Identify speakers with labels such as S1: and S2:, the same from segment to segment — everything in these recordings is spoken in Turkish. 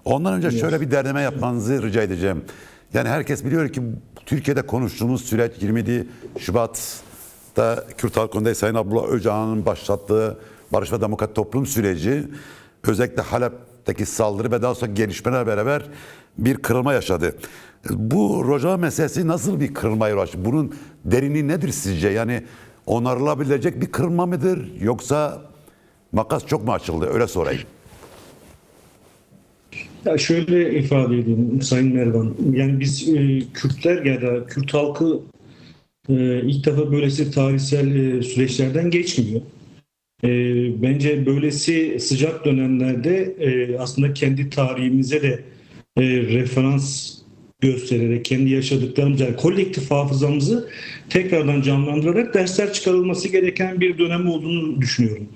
S1: Ondan önce
S2: Evet.
S1: şöyle bir derleme yapmanızı rica edeceğim. Yani herkes biliyor ki Türkiye'de konuştuğumuz süreç 27 Şubat'ta Kürt halkında Sayın Abdullah Öcalan'ın başlattığı Barış ve Demokrat Toplum süreci özellikle Halep'teki saldırı ve daha sonra gelişmelerle beraber bir kırılma yaşadı. Bu Rojava meselesi nasıl bir kırılmaya ulaştı? Bunun derinliği nedir sizce? Yani onarılabilecek bir kırılma mıdır yoksa makas çok mu açıldı? Öyle sorayım.
S2: Ya şöyle ifade edeyim Sayın Mervan. Yani biz Kürtler ya da Kürt halkı ilk defa böylesi tarihsel süreçlerden geçmiyor. Bence böylesi sıcak dönemlerde aslında kendi tarihimize de referans göstererek kendi yaşadıklarımız yani kolektif hafızamızı tekrardan canlandırarak dersler çıkarılması gereken bir dönem olduğunu düşünüyorum.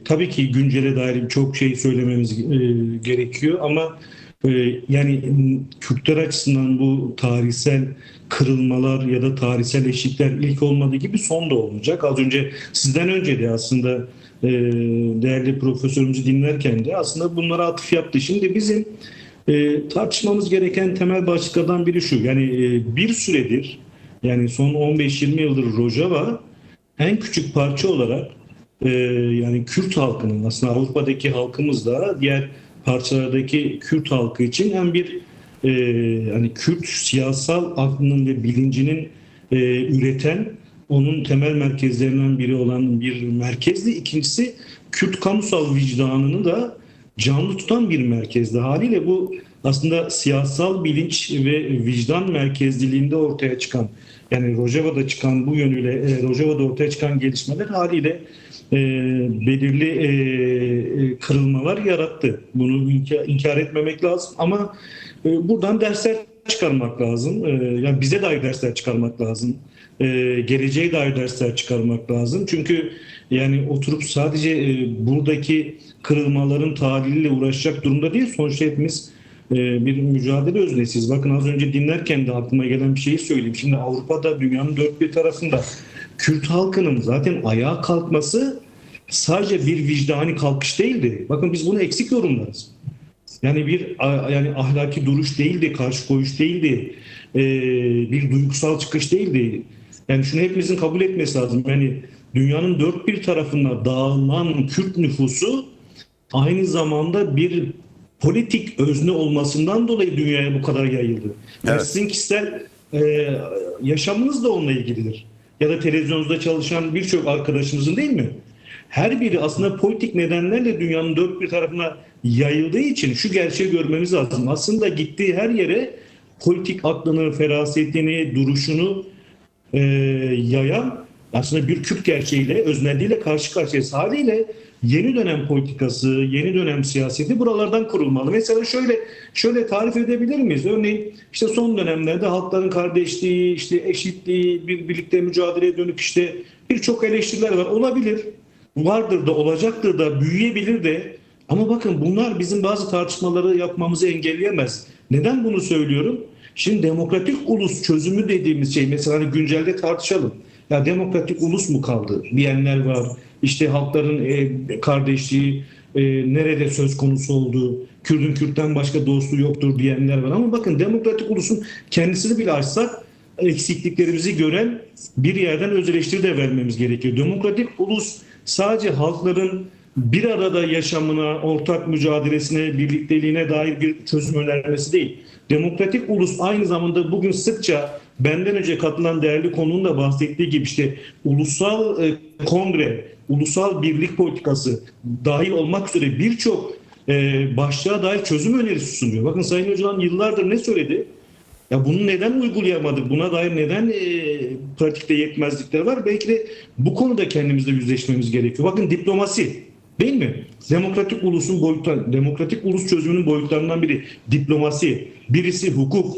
S2: Tabii ki güncele dair çok şey söylememiz gerekiyor ama yani Kürtler açısından bu tarihsel kırılmalar ya da tarihsel eşikler ilk olmadığı gibi son da olmayacak. Az önce sizden önce de aslında değerli profesörümüzü dinlerken de aslında bunlara atıf yaptı. Şimdi bizim tartışmamız gereken temel başlıklardan biri şu. Yani bir süredir yani son 15-20 yıldır Rojava en küçük parça olarak yani Kürt halkının aslında Avrupa'daki halkımız da diğer parçalardaki Kürt halkı için hem bir hani Kürt siyasal aklının ve bilincinin üreten onun temel merkezlerinden biri olan bir merkezdi. İkincisi Kürt kamusal vicdanını da canlı tutan bir merkezdi. Haliyle bu aslında siyasal bilinç ve vicdan merkezliliğinde ortaya çıkan yani Rojava'da çıkan bu yönüyle Rojava'da ortaya çıkan gelişmeler haliyle belirli kırılmalar yarattı. Bunu inkar etmemek lazım ama buradan dersler çıkarmak lazım. Yani bize dair dersler çıkarmak lazım. Geleceğe dair dersler çıkarmak lazım. Çünkü yani oturup sadece buradaki kırılmaların tahliliyle uğraşacak durumda değil. Sonuçta hepimiz bir mücadele öznesiyiz. Bakın az önce dinlerken de aklıma gelen bir şeyi söyleyeyim. Şimdi Avrupa'da dünyanın dört bir tarafında Kürt halkının zaten ayağa kalkması sadece bir vicdani kalkış değildi. Bakın biz bunu eksik yorumlarız. Yani yani ahlaki duruş değildi, karşı koyuş değildi, bir duygusal çıkış değildi. Yani şunu hepimizin kabul etmesi lazım. Yani dünyanın dört bir tarafına dağılan Kürt nüfusu aynı zamanda bir politik özne olmasından dolayı dünyaya bu kadar yayıldı. Yani
S1: Evet.
S2: sizin kişisel yaşamınız da onunla ilgilidir. Ya da televizyonda çalışan birçok arkadaşımızın değil mi? Her biri aslında politik nedenlerle dünyanın dört bir tarafına yayıldığı için şu gerçeği görmemiz lazım. Aslında gittiği her yere politik aklını, ferasetini, duruşunu yayan aslında bir Kürt gerçeğiyle, öznelliğiyle karşı karşıyayız. Haliyle yeni dönem politikası, yeni dönem siyaseti buralardan kurulmalı. Mesela şöyle tarif edebilir miyiz? Örneğin işte son dönemlerde halkların kardeşliği, işte eşitliği, birlikte mücadeleye dönük işte birçok eleştiriler var. Olabilir, vardır da, olacaktır da, büyüyebilir de. Ama bakın bunlar bizim bazı tartışmaları yapmamızı engelleyemez. Neden bunu söylüyorum? Şimdi demokratik ulus çözümü dediğimiz şey mesela hani güncelde tartışalım. Ya demokratik ulus mu kaldı diyenler var. İşte halkların kardeşliği nerede söz konusu olduğu, Kürt'ün Kürt'ten başka dostu yoktur diyenler var. Ama bakın demokratik ulusun kendisini bile açsak eksikliklerimizi gören bir yerden öz eleştiri de vermemiz gerekiyor. Demokratik ulus sadece halkların bir arada yaşamına, ortak mücadelesine, birlikteliğine dair bir çözüm önermesi değil. Demokratik ulus aynı zamanda bugün sıkça benden önce katılan değerli konuğun da bahsettiği gibi işte ulusal kongre, ulusal birlik politikası dahil olmak üzere birçok başlığa dair çözüm önerisi sunuyor. Bakın Sayın Öcalan yıllardır ne söyledi? Ya bunu neden uygulayamadık? Buna dair neden pratikte yetmezlikler var? Belki de bu konuda kendimizle yüzleşmemiz gerekiyor. Bakın diplomasi değil mi? Demokratik ulus çözümünün boyutlarından biri diplomasi. Birisi hukuk,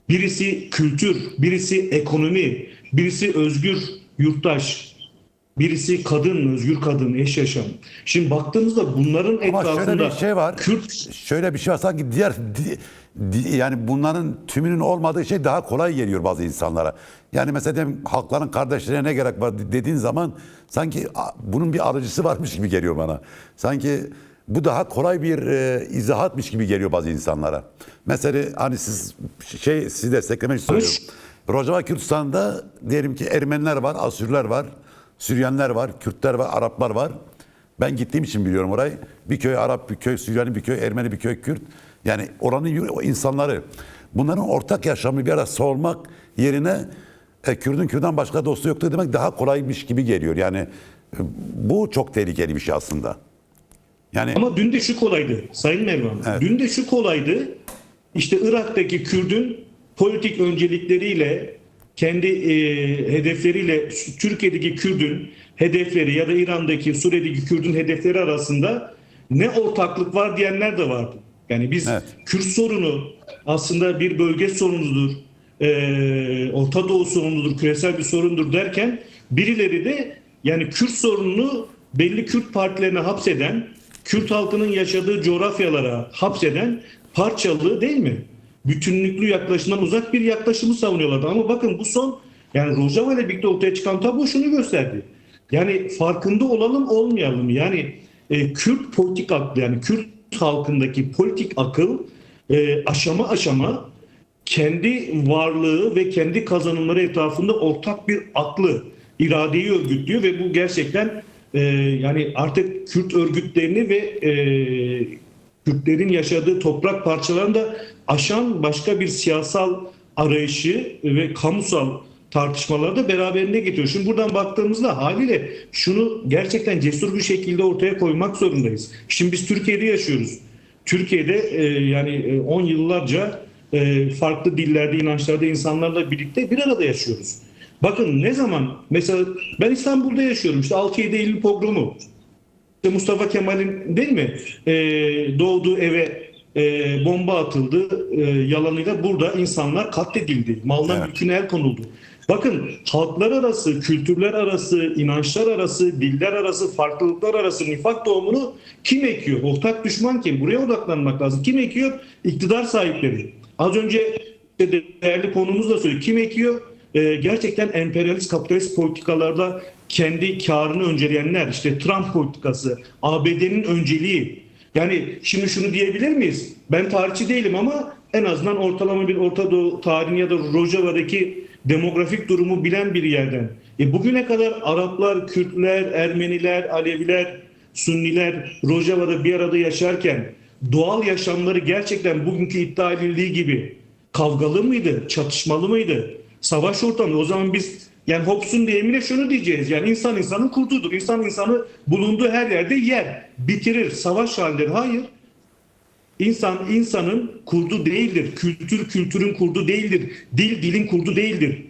S2: birisi kültür, birisi ekonomi, birisi özgür yurttaş, birisi kadın, özgür kadın, eş yaşam. Şimdi baktığımızda bunların
S1: Ama şöyle
S2: etrafında
S1: bir şey var.
S2: Kürt
S1: Şöyle bir şey var sanki yani bunların tümünün olmadığı şey daha kolay geliyor bazı insanlara. Yani mesela diyelim, halkların kardeşliğine ne gerek var dediğin zaman sanki bunun bir alıcısı varmış gibi geliyor bana. Sanki bu daha kolay bir izahatmış gibi geliyor bazı insanlara. Mesela hani sizi desteklemek istiyorum. Rojava Kürtistan'da diyelim ki Ermeniler var, Asürler var, Süryanlar var, Kürtler var, Araplar var. Ben gittiğim için biliyorum orayı. Bir köy Arap, bir köy Süryani, bir köy Ermeni, bir köy Kürt. Yani oranın insanları. Bunların ortak yaşamı bir arada savunmak yerine Kürt'ün Kürt'ten başka dostu yoktu demek daha kolaymış gibi geliyor. Yani bu çok tehlikeli bir şey aslında. Yani
S2: Ama dün de şu kolaydı Sayın Mervan.
S1: Evet.
S2: Dün de şu kolaydı. İşte Irak'taki Kürt'ün politik öncelikleriyle, kendi hedefleriyle Türkiye'deki Kürt'ün hedefleri ya da İran'daki, Suriye'deki Kürt'ün hedefleri arasında ne ortaklık var diyenler de vardı. Yani biz
S1: Evet.
S2: Kürt sorunu aslında bir bölge sorunudur, Orta Doğu sorunudur, küresel bir sorundur derken birileri de yani Kürt sorununu belli Kürt partilerine hapseden, Kürt halkının yaşadığı coğrafyalara hapseden parçalı değil mi? Bütünlüklü yaklaşımdan uzak bir yaklaşımı savunuyorlardı. Ama bakın bu son yani Rojava ile birlikte ortaya çıkan tablo şunu gösterdi. Yani farkında olalım olmayalım. Yani Kürt politik aklı yani Kürt halkındaki politik akıl aşama aşama kendi varlığı ve kendi kazanımları etrafında ortak bir aklı, iradeyi örgütlüyor ve bu gerçekten yani artık Kürt örgütlerini ve Kürtlerin yaşadığı toprak parçalarını da aşan başka bir siyasal arayışı ve kamusal tartışmaları da beraberinde getiriyor. Şimdi buradan baktığımızda haliyle şunu gerçekten cesur bir şekilde ortaya koymak zorundayız. Şimdi biz Türkiye'de yaşıyoruz. Türkiye'de yani 10 yıllarca farklı dillerde, inançlarda insanlarla birlikte bir arada yaşıyoruz. Bakın ne zaman mesela ben İstanbul'da yaşıyorum işte 6-7 Eylül pogromu. İşte Mustafa Kemal'in değil mi doğduğu eve bomba atıldı yalanıyla burada insanlar katledildi. Malına mülküne el konuldu. Bakın halklar arası, kültürler arası, inançlar arası, diller arası, farklılıklar arası nifak tohumunu kim ekiyor? Ortak düşman kim? Buraya odaklanmak lazım. Kim ekiyor? İktidar sahipleri. Az önce değerli konumuz da söyledi. Kim ekiyor? Gerçekten emperyalist kapitalist politikalarda kendi karını önceleyenler, işte Trump politikası, ABD'nin önceliği. Yani şimdi şunu diyebilir miyiz? Ben tarihçi değilim ama en azından ortalama bir Orta Doğu tarihini ya da Rojava'daki demografik durumu bilen bir yerden. Bugüne kadar Araplar, Kürtler, Ermeniler, Aleviler, Sünniler Rojava'da bir arada yaşarken doğal yaşamları gerçekten bugünkü iddia edildiği gibi kavgalı mıydı, çatışmalı mıydı? Savaş ortamı. O zaman biz yani Hobbes'un deyimiyle şunu diyeceğiz. Yani insan insanın kurdudur. İnsan insanı bulunduğu her yerde yer, bitirir, savaş halindedir. Hayır. İnsan insanın kurdu değildir. Kültür kültürün kurdu değildir. Dil dilin kurdu değildir.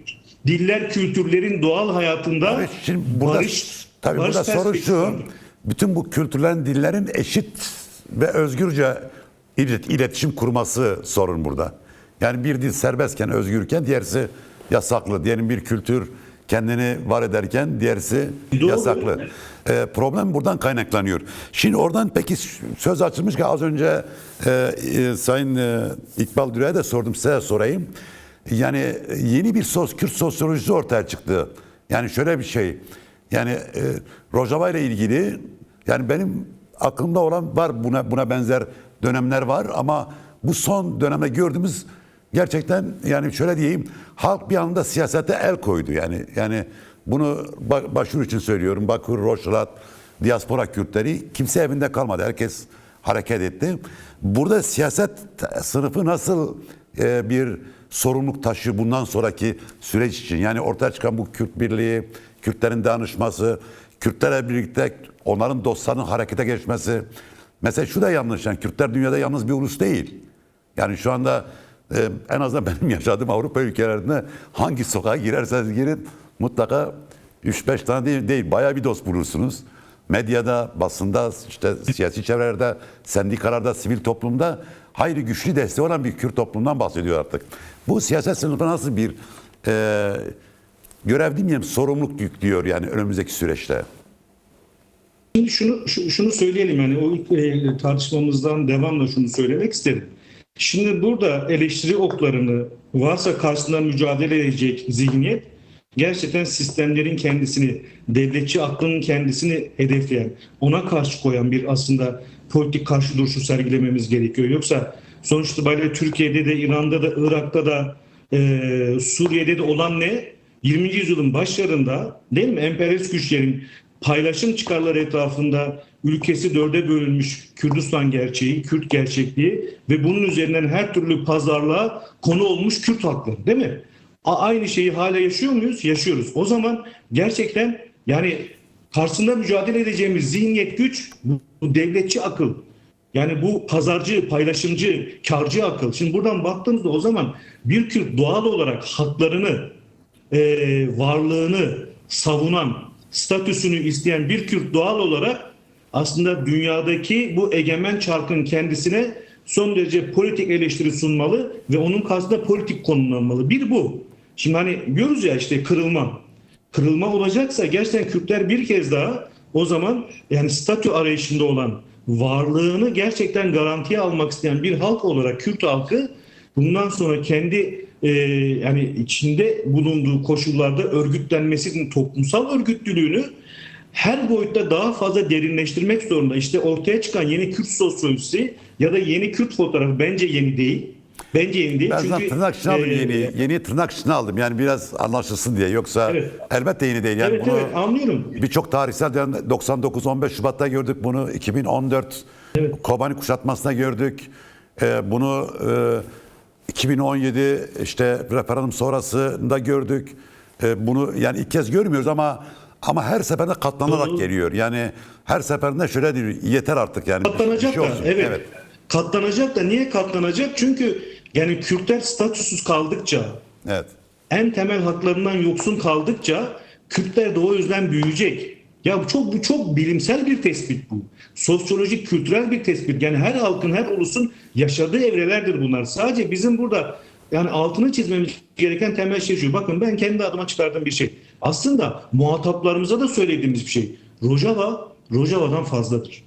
S2: Diller kültürlerin doğal hayatında
S1: tabii şimdi burada, burada soru şu. Bütün bu kültürlerin, dillerin eşit ve özgürce iletişim kurması sorun burada. Yani bir dil serbestken, özgürken diğerisi yasaklı. Diyelim bir kültür kendini var ederken diğerisi yasaklı. Problem buradan kaynaklanıyor. Şimdi oradan peki söz açılmış az önce Sayın İkbal Dürer'e de sordum, size sorayım. Yani yeni bir Kürt sosyolojisi ortaya çıktı. Yani şöyle bir şey. Yani Rojava ile ilgili yani benim aklımda olan var buna benzer dönemler var ama bu son dönemde gördüğümüz gerçekten yani şöyle diyeyim halk bir anda siyasete el koydu yani bunu başvuru için söylüyorum. Bakur, Roşlat, diaspora Kürtleri kimse evinde kalmadı. Herkes hareket etti. Burada siyaset sınıfı nasıl bir sorumluluk taşıyor bundan sonraki süreç için? Yani ortaya çıkan bu Kürt birliği, Kürtlerin dayanışması, Kürtlerle birlikte onların dostlarının harekete geçmesi. Mesela şu da yanlış. Yani Kürtler dünyada yalnız bir ulus değil. Yani şu anda en azından benim yaşadığım Avrupa ülkelerinde hangi sokağa girerseniz girin mutlaka 3-5 tane değil bayağı bir dost bulursunuz. Medyada, basında, işte siyasi çevrelerde, sendikalarda, sivil toplumda hayli güçlü desteği olan bir Kürt toplumdan bahsediyor artık. Bu siyaset sınıfı nasıl bir görev demeyeyim sorumluluk yüklüyor yani önümüzdeki süreçte?
S2: Şimdi şunu söyleyelim yani o tartışmamızdan devamla şunu söylemek isterim. Şimdi burada eleştiri oklarını varsa karşısında mücadele edecek zihniyet gerçekten sistemlerin kendisini, devletçi aklının kendisini hedefleyen, ona karşı koyan bir aslında politik karşı duruşu sergilememiz gerekiyor. Yoksa sonuç itibariyle Türkiye'de de, İran'da da, Irak'ta da, Suriye'de de olan ne? 20. yüzyılın başlarında değil mi? Emperyalist güçlerin paylaşım çıkarları etrafında ülkesi dörde bölünmüş Kürdistan gerçeği, Kürt gerçekliği ve bunun üzerinden her türlü pazarlığa konu olmuş Kürt halkları değil mi? Aynı şeyi hala yaşıyor muyuz? Yaşıyoruz. O zaman gerçekten yani karşısında mücadele edeceğimiz zihniyet, güç, bu devletçi akıl. Yani bu pazarcı, paylaşımcı, karcı akıl. Şimdi buradan baktığımızda o zaman bir Kürt doğal olarak haklarını, varlığını savunan, statüsünü isteyen bir Kürt doğal olarak aslında dünyadaki bu egemen çarkın kendisine son derece politik eleştiri sunmalı ve onun karşısında politik konumlanmalı. Bir bu. Şimdi hani diyoruz ya işte kırılma. Kırılma olacaksa gerçekten Kürtler bir kez daha o zaman yani statü arayışında olan, varlığını gerçekten garantiye almak isteyen bir halk olarak Kürt halkı bundan sonra kendi yani içinde bulunduğu koşullarda örgütlenmesinin, toplumsal örgütlülüğünü her boyutta daha fazla derinleştirmek zorunda. İşte ortaya çıkan yeni Kürt sosyolojisi ya da yeni Kürt fotoğrafı bence yeni değil. Bence yeni değil.
S1: Ben
S2: Çünkü
S1: tırnak içine aldım yeni tırnak içine aldım. Yani biraz anlaşılsın diye. Yoksa
S2: Evet.
S1: elbette yeni değil. Yani
S2: evet
S1: bunu
S2: evet anlıyorum.
S1: birçok tarihsel dönem 99 15 Şubat'ta gördük bunu. 2014 Kobani kuşatmasında gördük. Bunu 2017 işte referandum sonrasında gördük. Bunu yani ilk kez görmüyoruz ama her seferinde katlanarak
S2: Doğru.
S1: geliyor. Yani her seferinde şöyle diyor, yeter artık yani.
S2: Katlanacak da
S1: olsun.
S2: evet. Katlanacak da niye katlanacak? Çünkü yani Kürtler statüsüz kaldıkça,
S1: Evet.
S2: en temel haklarından yoksun kaldıkça Kürtler de o yüzden büyüyecek. Ya bu çok bilimsel bir tespit bu. Sosyolojik, kültürel bir tespit. Yani her halkın, her ulusun yaşadığı evrelerdir bunlar. Sadece bizim burada yani altını çizmemiz gereken temel şey şu. Bakın ben kendi adıma çıkardığım bir şey. Aslında muhataplarımıza da söylediğimiz bir şey. Rojava'dan fazladır.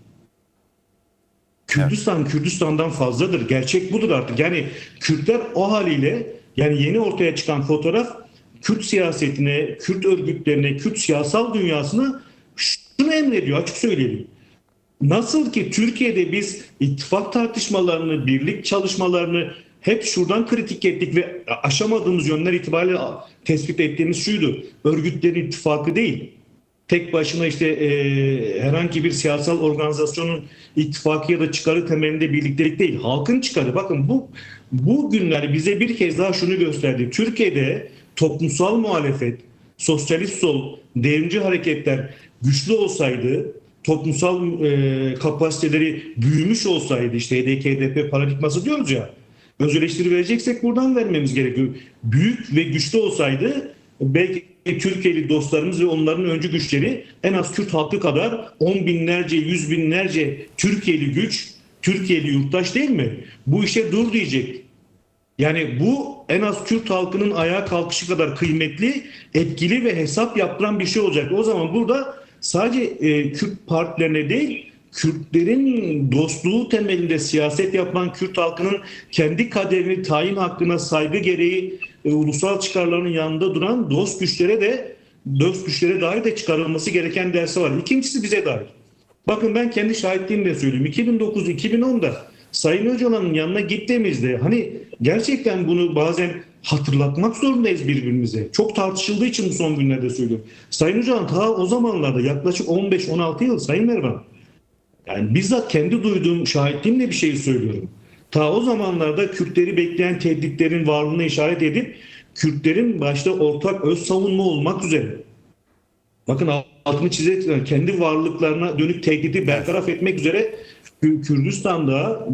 S2: Kürdistan Kürdistan'dan fazladır. Gerçek budur artık. Yani Kürtler o haliyle yani yeni ortaya çıkan fotoğraf Kürt siyasetine, Kürt örgütlerine, Kürt siyasal dünyasına şunu emrediyor, açık söyleyelim. Nasıl ki Türkiye'de biz ittifak tartışmalarını, birlik çalışmalarını hep şuradan kritik ettik ve aşamadığımız yönler itibariyle tespit ettiğimiz şuydu. Örgütlerin ittifakı değil. Tek başına işte herhangi bir siyasal organizasyonun ittifakı ya da çıkarı temelinde birliktelik değil. Halkın çıkarı. Bakın bu günler bize bir kez daha şunu gösterdi. Türkiye'de toplumsal muhalefet, sosyalist sol, devrimci hareketler güçlü olsaydı, toplumsal kapasiteleri büyümüş olsaydı, işte HDP, HDP paradigması diyoruz ya, öz eleştiri vereceksek buradan vermemiz gerekiyor. Büyük ve güçlü olsaydı belki Türkiye'li dostlarımız ve onların öncü güçleri en az Kürt halkı kadar on binlerce, yüz binlerce Türkiye'li güç, Türkiye'li yurttaş değil mi? Bu işe dur diyecek. Yani bu en az Kürt halkının ayağa kalkışı kadar kıymetli, etkili ve hesap yaptıran bir şey olacak. O zaman burada sadece Kürt partilerine değil, Kürtlerin dostluğu temelinde siyaset yapan Kürt halkının kendi kaderini tayin hakkına saygı gereği ulusal çıkarlarının yanında duran dost güçlere dair de çıkarılması gereken dersi var. İkincisi bize dair. Bakın ben kendi şahitliğimle söyleyeyim. 2009-2010'da Sayın Öcalan'ın yanına gittiğimizde hani gerçekten bunu bazen hatırlatmak zorundayız birbirimize. Çok tartışıldığı için bu son günlerde söylüyorum. Sayın Öcalan ta o zamanlarda yaklaşık 15-16 yıl Sayın Mervan. Yani bizzat kendi duyduğum şahitliğimle bir şey söylüyorum. Ta o zamanlarda Kürtleri bekleyen tehditlerin varlığını işaret edip Kürtlerin başta ortak öz savunma olmak üzere. Bakın altını çizerek kendi varlıklarına dönük tehdidi bertaraf etmek üzere Kürdistan'da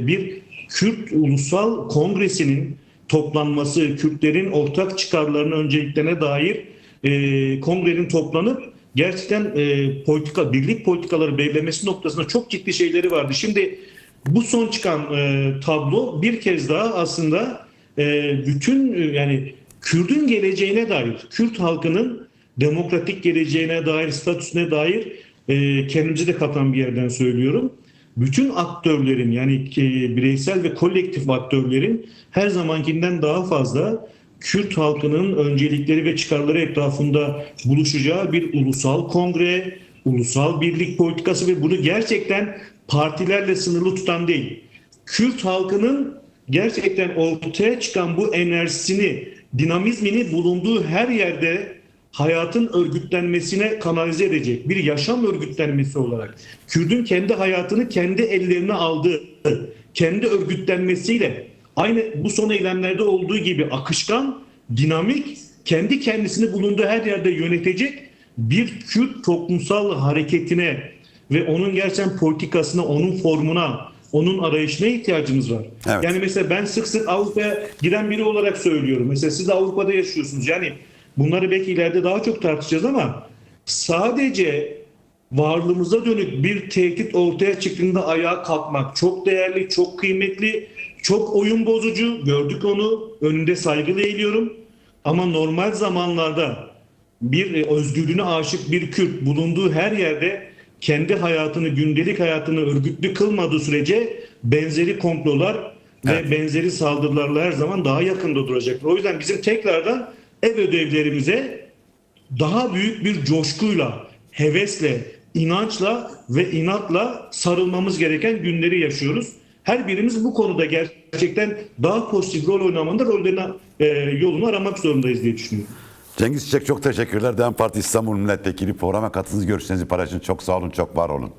S2: bir Kürt Ulusal Kongresi'nin toplanması, Kürtlerin ortak çıkarlarının önceliklerine dair kongrenin toplanıp gerçekten birlik politikaları belirlemesi noktasında çok ciddi şeyleri vardı. Şimdi bu son çıkan tablo bir kez daha aslında bütün yani Kürt'ün geleceğine dair, Kürt halkının demokratik geleceğine dair, statüsüne dair kendimizi de katan bir yerden söylüyorum. Bütün aktörlerin yani bireysel ve kolektif aktörlerin her zamankinden daha fazla Kürt halkının öncelikleri ve çıkarları etrafında buluşacağı bir ulusal kongre, ulusal birlik politikası ve bunu gerçekten partilerle sınırlı tutan değil. Kürt halkının gerçekten ortaya çıkan bu enerjisini, dinamizmini bulunduğu her yerde hayatın örgütlenmesine kanalize edecek bir yaşam örgütlenmesi olarak Kürt'ün kendi hayatını kendi ellerine aldığı, kendi örgütlenmesiyle aynı bu son eylemlerde olduğu gibi akışkan, dinamik, kendi kendisini bulunduğu her yerde yönetecek bir Kürt toplumsal hareketine ve onun gerçekten politikasına, onun formuna, onun arayışına ihtiyacımız var.
S1: Evet.
S2: Yani mesela ben sık sık Avrupa'ya giden biri olarak söylüyorum. Mesela siz de Avrupa'da yaşıyorsunuz. Yani bunları belki ileride daha çok tartışacağız ama sadece varlığımıza dönük bir tehdit ortaya çıktığında ayağa kalkmak çok değerli, çok kıymetli, çok oyun bozucu. Gördük onu. Önünde saygıyla eğiliyorum. Ama normal zamanlarda bir özgürlüğüne aşık bir Kürt bulunduğu her yerde kendi hayatını, gündelik hayatını örgütlü kılmadığı sürece benzeri komplolar ve benzeri saldırılarla her zaman daha yakında duracaktır. O yüzden bizim tekrardan ev ödevlerimize daha büyük bir coşkuyla, hevesle, inançla ve inatla sarılmamız gereken günleri yaşıyoruz. Her birimiz bu konuda gerçekten daha pozitif rol oynamanın da yolunu aramak zorundayız diye düşünüyorum.
S1: Cengiz Çiçek çok teşekkürler. DEM Parti İstanbul Milletvekili programa katıldığınız görüşlerinizi paylaşın. Çok sağ olun, çok var olun.